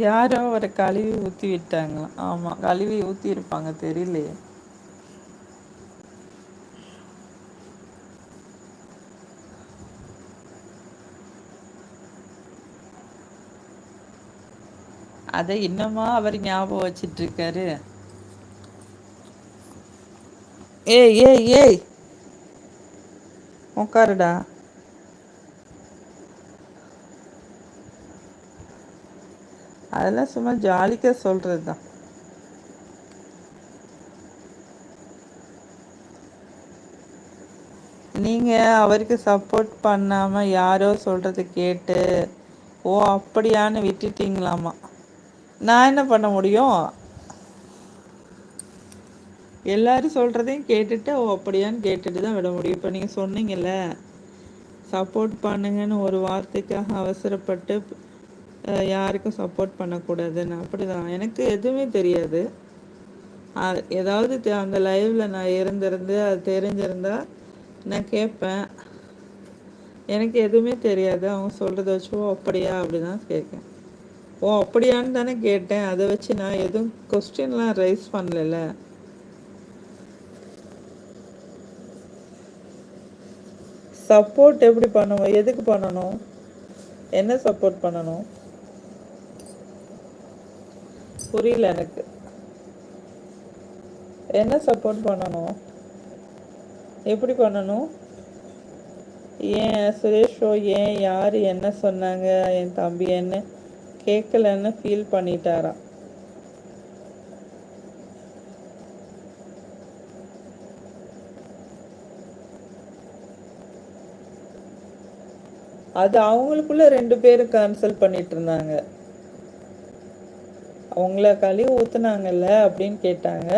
யாரோ அவரை கழுவி ஊற்றி விட்டாங்களாம். ஆமாம், கழுவி ஊற்றி இருப்பாங்க, தெரியலையே. அதை இன்னமா அவர் ஞாபகம் வச்சிட்டு இருக்காரு. ஏய் ஏய் ஏய், உட்காருடா. அதெல்லாம் சும்மா ஜாலிக்க சொல்கிறது தான். நீங்கள் அவருக்கு சப்போர்ட் பண்ணாமல் யாரோ சொல்கிறத கேட்டு ஓ அப்படியான்னு விட்டுட்டீங்களாமா. நான் என்ன பண்ண முடியும்? எல்லாரும் சொல்கிறதையும் கேட்டுட்டு ஓ அப்படியான்னு கேட்டுட்டு தான் விட முடியும். இப்போ நீங்கள் சொன்னீங்கல்ல, சப்போர்ட் பண்ணுங்கன்னு ஒரு வார்த்தைக்காக அவசரப்பட்டு யாருக்கும் சப்போர்ட் பண்ணக்கூடாதுன்னு. அப்படிதான், எனக்கு எதுவுமே தெரியாது. ஏதாவது அந்த லைவில் நான் இருந்திருந்து அது தெரிஞ்சிருந்தா நான் கேட்பேன். எனக்கு எதுவுமே தெரியாது. அவங்க சொல்கிறத வச்சு ஓ அப்படியா அப்படிதான் கேட்கேன். ஓ அப்படியான்னு தானே கேட்டேன். அதை வச்சு நான் எதுவும் கொஸ்டின்லாம் ரைஸ் பண்ணல. சப்போர்ட் எப்படி பண்ணுவோம்? எதுக்கு பண்ணணும்? என்ன சப்போர்ட் பண்ணணும்? புரியல எனக்கு. என்ன சப்போர்ட் பண்ணணும்? எப்படி பண்ணணும்? ஏன் சுரேஷோ ஏன் யார் என்ன சொன்னாங்க என் தம்பி என்ன கேட்கலன்னு ஃபீல் பண்ணிட்டாராம். அது அவங்களுக்குள்ள 2 பேரும் கன்சல்ட் பண்ணிட்டு இருந்தாங்க. அவங்கள கழுவி ஊத்துனாங்கல்ல அப்படின்னு கேட்டாங்க.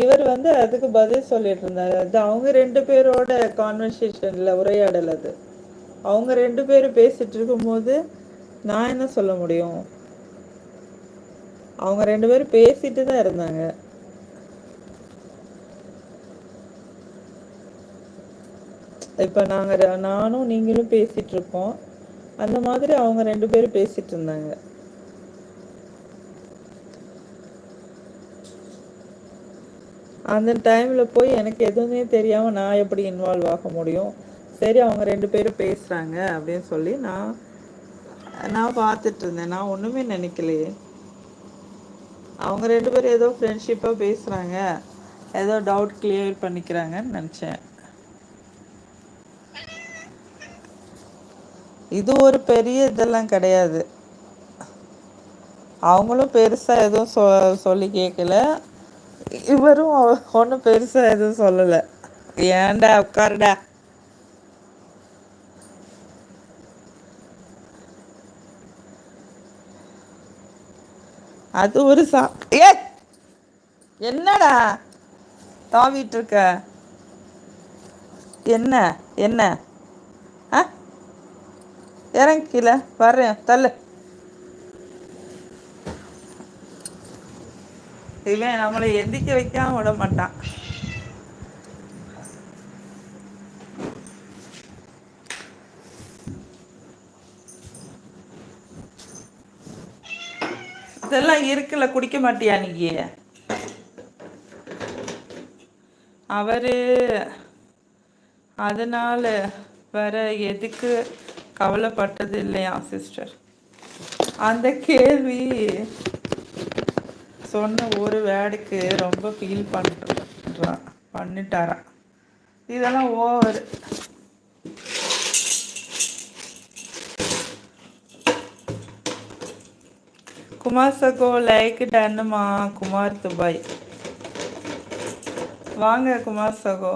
இவர் அதுக்கு பதில் சொல்லிட்டு இருந்தாரு. அது அவங்க 2 பேரோட கான்வர்சேஷன்ல உரையாடல். அது அவங்க 2 பேரும் பேசிட்டு இருக்கும்போது நான் என்ன சொல்ல முடியும்? அவங்க 2 பேரும் பேசிட்டு தான் இருந்தாங்க. இப்போ நானும் நீங்களும் பேசிட்டு இருக்கோம். அந்த மாதிரி அவங்க 2 பேரும் பேசிட்டு இருந்தாங்க. அந்த டைமில் போய் எனக்கு எதுவுமே தெரியாமல் நான் எப்படி இன்வால்வ் ஆக முடியும்? சரி, அவங்க 2 பேரும் பேசுகிறாங்க அப்படின்னு சொல்லி நான் பார்த்துட்டு இருந்தேன். நான் ஒன்றுமே நினைக்கலையே. அவங்க 2 பேரும் ஏதோ ஃப்ரெண்ட்ஷிப்பாக பேசுகிறாங்க, ஏதோ டவுட் கிளியர் பண்ணிக்கிறாங்கன்னு நினச்சேன். இது ஒரு பெரிய இதெல்லாம் கிடையாது. அவங்களும் பெருசாக எதுவும் சொல்லி கேட்கல, இவரும் ஒன்றும் பெருசாக எதுவும் சொல்லலை. ஏன்டா உட்காருடா. அது ஒரு ஏ என்னடா தாவிட்டு இருக்க? என்ன என்ன ஆ, இறங்கி கீழே வர்றேன், தள்ளு. இவன் நம்மளை எந்திக்க வைக்காம விட மாட்டான். இதெல்லாம் இருக்குல்ல, குடிக்க மாட்டியா நீ? அவரு அதனால வேற எதுக்கு கவலைப்பட்டது இல்லையா சிஸ்டர்? அந்த கேள்வி சொன்ன ஒரு வேர்டுக்கு ரொம்ப ஃபீல் பண்ணிட்டாரான். இதெல்லாம் ஓவர். குமார் சகோ லைக் டன்னுமா. குமார் துபாய் வாங்க. குமார் சகோ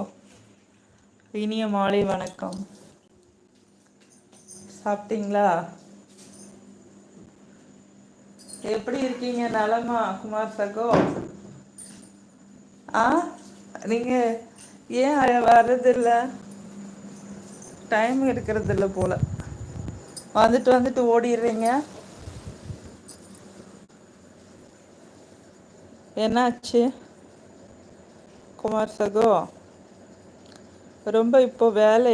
இனிய மாலை வணக்கம். சாப்பிட்டீங்களா? எப்படி இருக்கீங்க? நலமா குமார் சகோ? நீங்க ஏன் வர்றதில்ல? டைம் இருக்கிறது இல்லை போல. வந்துட்டு ஓடிடுறீங்க. என்னாச்சு குமார் சகோ? ரொம்ப இப்போ வேலை